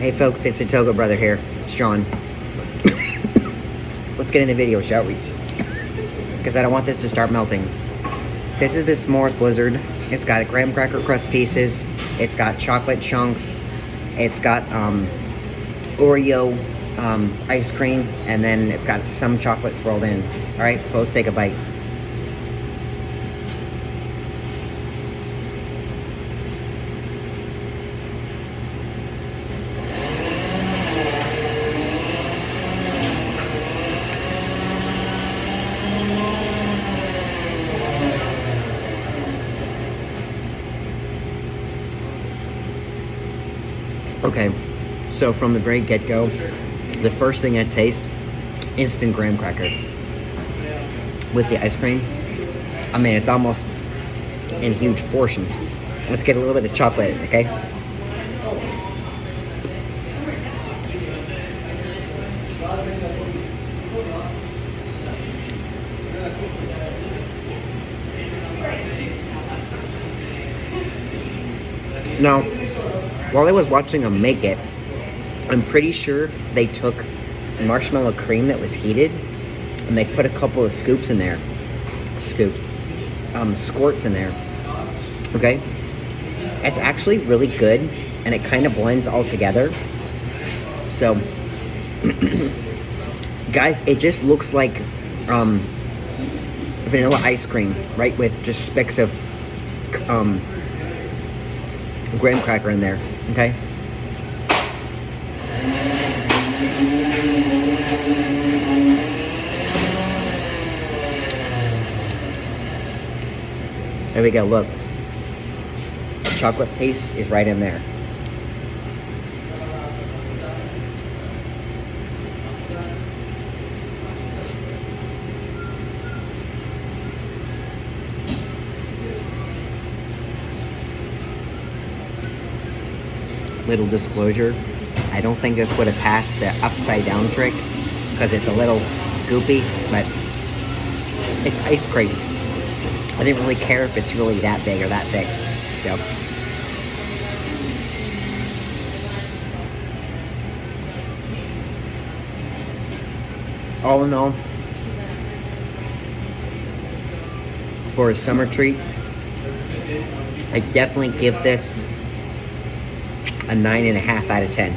Hey folks, it's the ToGA brother here. It's Sean. Let's get in the video, shall we? Because I don't want this to start melting. This is the S'mores Blizzard. It's got graham cracker crust pieces. It's got chocolate chunks. It's got Oreo ice cream. And then it's got some chocolate swirled in. Alright, so let's take a bite. Okay, so from the very get-go, the first thing I taste, instant graham cracker with the ice cream. I mean, it's almost in huge portions. Let's get a little bit of chocolate in, okay? Now, while I was watching them make it, I'm pretty sure they took marshmallow cream that was heated and they put a couple of scoops in there. Squirts in there. Okay? It's actually really good and it kind of blends all together. So, guys, it just looks like vanilla ice cream, right? With just specks of graham cracker in there, okay? There we go, look. The chocolate paste is right in there. Little disclosure, I don't think this would have passed the upside down trick because it's a little goopy, but it's ice cream. I didn't really care if it's really that big or that thick. Yep. All in all, for a summer treat, I definitely give this a 9.5 out of 10.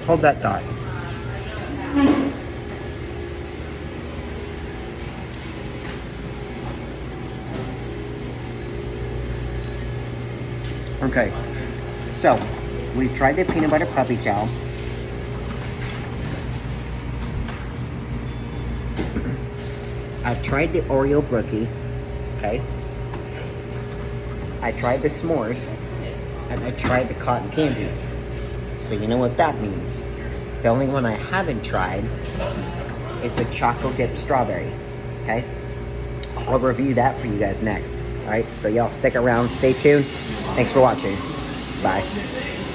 Hold that thought. Okay, so we've tried the peanut butter puppy chow. I've tried the Oreo brookie, okay? I tried the s'mores, and I tried the cotton candy. So you know what that means. The only one I haven't tried is the chocolate dip strawberry, okay? I'll review that for you guys next, all right? So y'all stick around, stay tuned. Thanks for watching. Bye.